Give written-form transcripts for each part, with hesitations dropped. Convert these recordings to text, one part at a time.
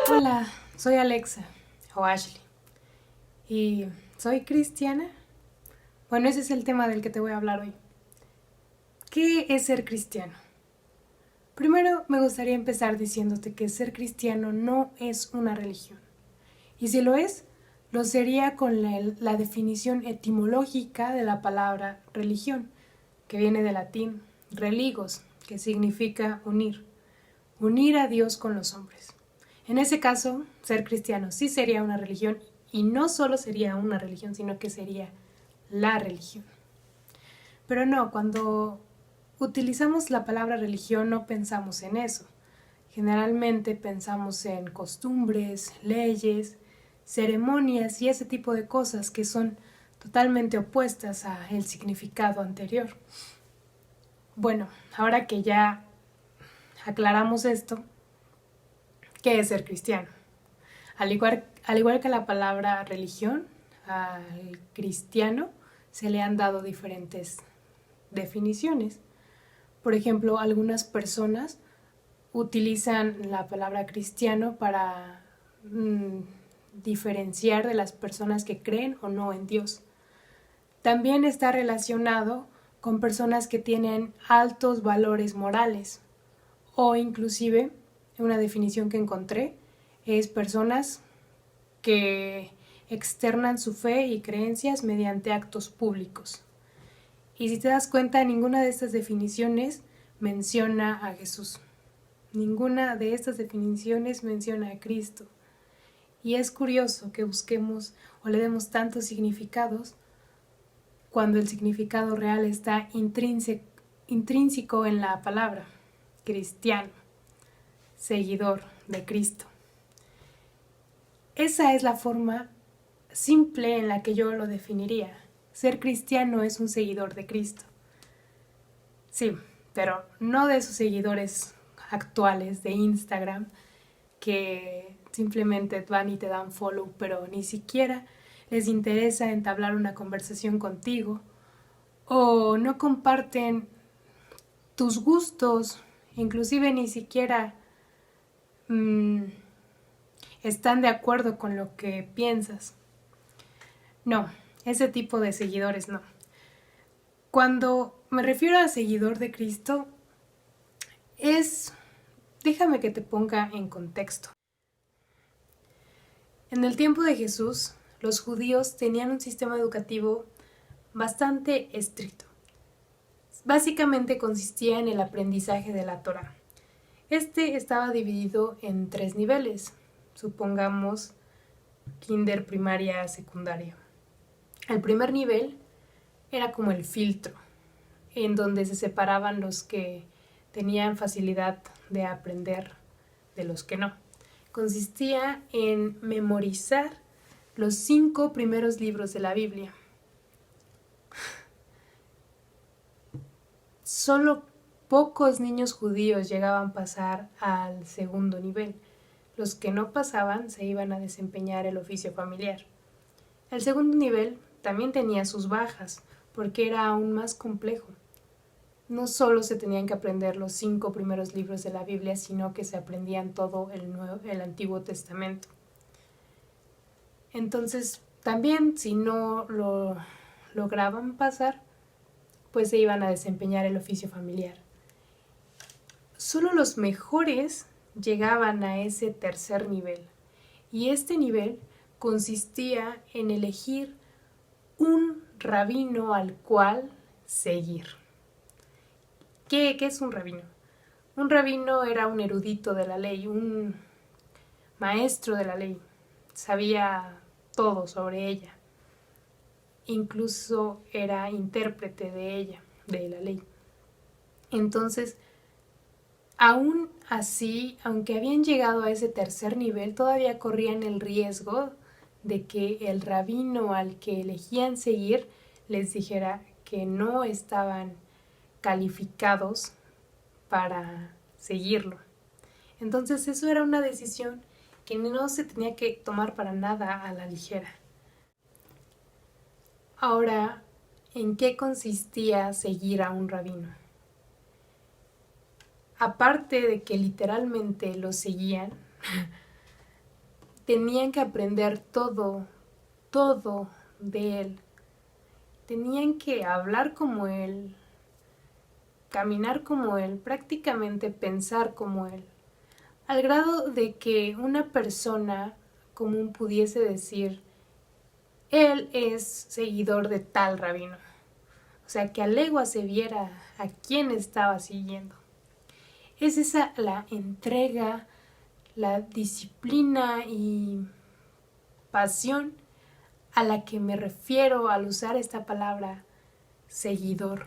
Hola, soy Alexa o Ashley y soy cristiana. Bueno, ese es el tema del que te voy a hablar hoy. ¿Qué es ser cristiano? Primero me gustaría empezar diciéndote que ser cristiano no es una religión. Y si lo es, lo sería con la definición etimológica de la palabra religión, que viene del latín religos, que significa unir, unir a Dios con los hombres. En ese caso, ser cristiano sí sería una religión, y no solo sería una religión, sino que sería la religión. Pero no, cuando utilizamos la palabra religión no pensamos en eso. Generalmente pensamos en costumbres, leyes, ceremonias y ese tipo de cosas que son totalmente opuestas al significado anterior. Bueno, ahora que ya aclaramos esto, ¿qué es ser cristiano? Al igual que la palabra religión, al cristiano se le han dado diferentes definiciones. Por ejemplo, algunas personas utilizan la palabra cristiano para diferenciar de las personas que creen o no en Dios. También está relacionado con personas que tienen altos valores morales, o inclusive, una definición que encontré es personas que externan su fe y creencias mediante actos públicos. Y si te das cuenta, ninguna de estas definiciones menciona a Jesús. Ninguna de estas definiciones menciona a Cristo. Y es curioso que busquemos o le demos tantos significados cuando el significado real está intrínseco en la palabra: cristiano, seguidor de Cristo. Esa es la forma simple en la que yo lo definiría. Ser cristiano es un seguidor de Cristo. Sí, pero no de esos seguidores actuales de Instagram que simplemente van y te dan follow, pero ni siquiera les interesa entablar una conversación contigo, o no comparten tus gustos, inclusive ni siquiera están de acuerdo con lo que piensas. No, ese tipo de seguidores no. Cuando me refiero a seguidor de Cristo, déjame que te ponga en contexto. En el tiempo de Jesús, los judíos tenían un sistema educativo bastante estricto. Básicamente consistía en el aprendizaje de la Torá. Este estaba dividido en 3 niveles, supongamos kinder, primaria, secundaria. El primer nivel era como el filtro, en donde se separaban los que tenían facilidad de aprender de los que no. Consistía en memorizar los 5 primeros libros de la Biblia. Solo pocos niños judíos llegaban a pasar al segundo nivel. Los que no pasaban se iban a desempeñar el oficio familiar. El segundo nivel también tenía sus bajas, porque era aún más complejo. No solo se tenían que aprender los 5 primeros libros de la Biblia, sino que se aprendían todo el Antiguo Testamento. Entonces, también si no lo lograban pasar, pues se iban a desempeñar el oficio familiar. Solo los mejores llegaban a ese tercer nivel, y este nivel consistía en elegir un rabino al cual seguir. ¿Qué es un rabino? Un rabino era un erudito de la ley, un maestro de la ley. Sabía todo sobre ella. Incluso era intérprete de ella, de la ley. Entonces, aún así, aunque habían llegado a ese tercer nivel, todavía corrían el riesgo de que el rabino al que elegían seguir les dijera que no estaban calificados para seguirlo. Entonces eso era una decisión que no se tenía que tomar para nada a la ligera. Ahora, ¿en qué consistía seguir a un rabino? Aparte de que literalmente lo seguían, tenían que aprender todo de él. Tenían que hablar como él, caminar como él, prácticamente pensar como él, al grado de que una persona común pudiese decir, él es seguidor de tal rabino. O sea, que a legua se viera a quién estaba siguiendo. Es esa la entrega, la disciplina y pasión a la que me refiero al usar esta palabra seguidor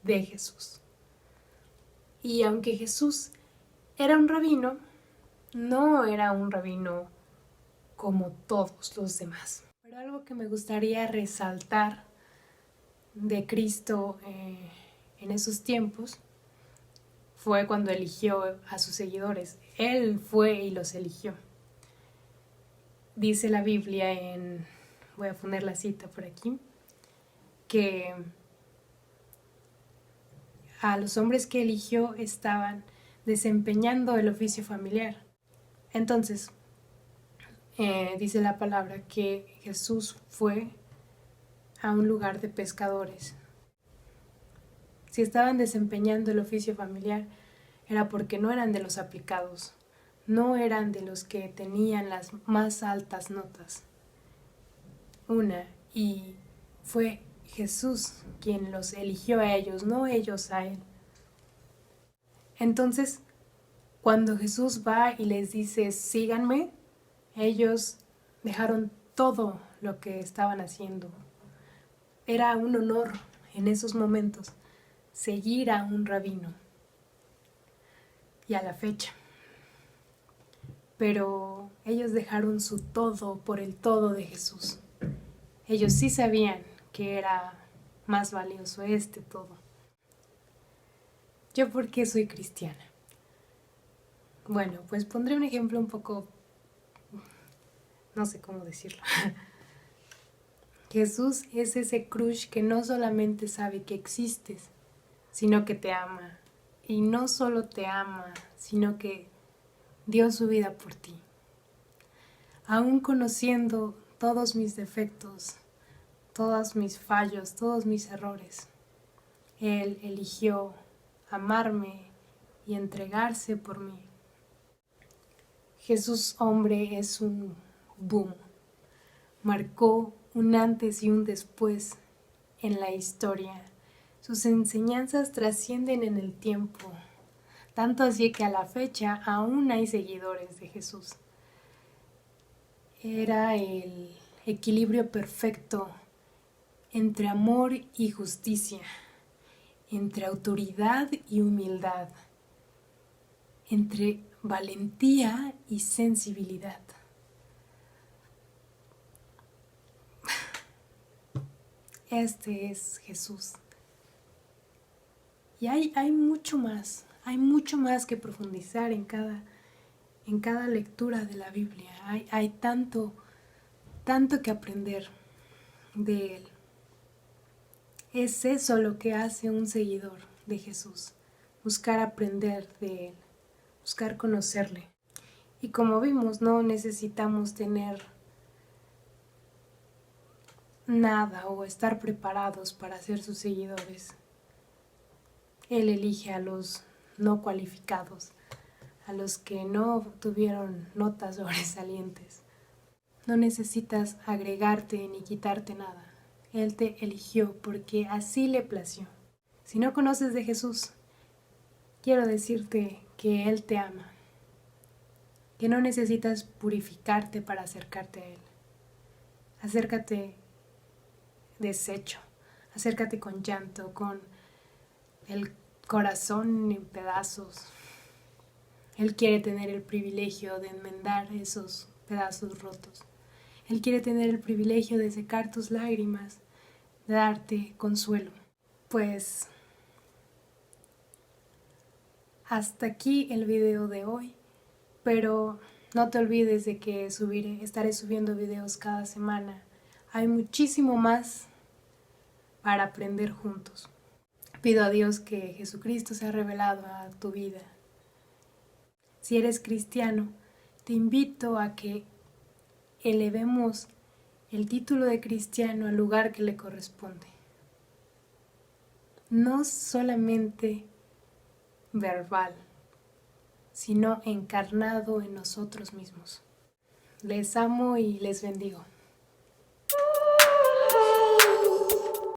de Jesús. Y aunque Jesús era un rabino, no era un rabino como todos los demás. Pero algo que me gustaría resaltar de Cristo en esos tiempos fue cuando eligió a sus seguidores. Él fue y los eligió. Dice la Biblia voy a poner la cita por aquí, que a los hombres que eligió estaban desempeñando el oficio familiar. Entonces, dice la palabra que Jesús fue a un lugar de pescadores. Si estaban desempeñando el oficio familiar, era porque no eran de los aplicados, no eran de los que tenían las más altas notas. Y fue Jesús quien los eligió a ellos, no ellos a él. Entonces, cuando Jesús va y les dice, síganme, ellos dejaron todo lo que estaban haciendo. Era un honor en esos momentos seguir a un rabino. Y a la fecha. Pero ellos dejaron su todo por el todo de Jesús. Ellos sí sabían que era más valioso este todo. ¿Yo por qué soy cristiana? Bueno, pues pondré un ejemplo un poco, no sé cómo decirlo. Jesús es ese crush que no solamente sabe que existes, sino que te ama. Y no solo te ama, sino que dio su vida por ti. Aún conociendo todos mis defectos, todos mis fallos, todos mis errores, Él eligió amarme y entregarse por mí. Jesús hombre es un boom. Marcó un antes y un después en la historia. Sus enseñanzas trascienden en el tiempo, tanto así que a la fecha aún hay seguidores de Jesús. Era el equilibrio perfecto entre amor y justicia, entre autoridad y humildad, entre valentía y sensibilidad. Este es Jesús. Y hay mucho más que profundizar en cada lectura de la Biblia. Hay tanto que aprender de Él. Es eso lo que hace un seguidor de Jesús, buscar aprender de Él, buscar conocerle. Y como vimos, no necesitamos tener nada o estar preparados para ser sus seguidores. Él elige a los no cualificados, a los que no tuvieron notas sobresalientes. No necesitas agregarte ni quitarte nada. Él te eligió porque así le plació. Si no conoces de Jesús, quiero decirte que Él te ama, que no necesitas purificarte para acercarte a Él. Acércate deshecho, acércate con llanto, con el corazón en pedazos. Él quiere tener el privilegio de enmendar esos pedazos rotos. Él quiere tener el privilegio de secar tus lágrimas, de darte consuelo. Pues hasta aquí el video de hoy, pero no te olvides de que estaré subiendo videos cada semana. Hay muchísimo más para aprender juntos. Pido a Dios que Jesucristo sea revelado a tu vida. Si eres cristiano, te invito a que elevemos el título de cristiano al lugar que le corresponde. No solamente verbal, sino encarnado en nosotros mismos. Les amo y les bendigo.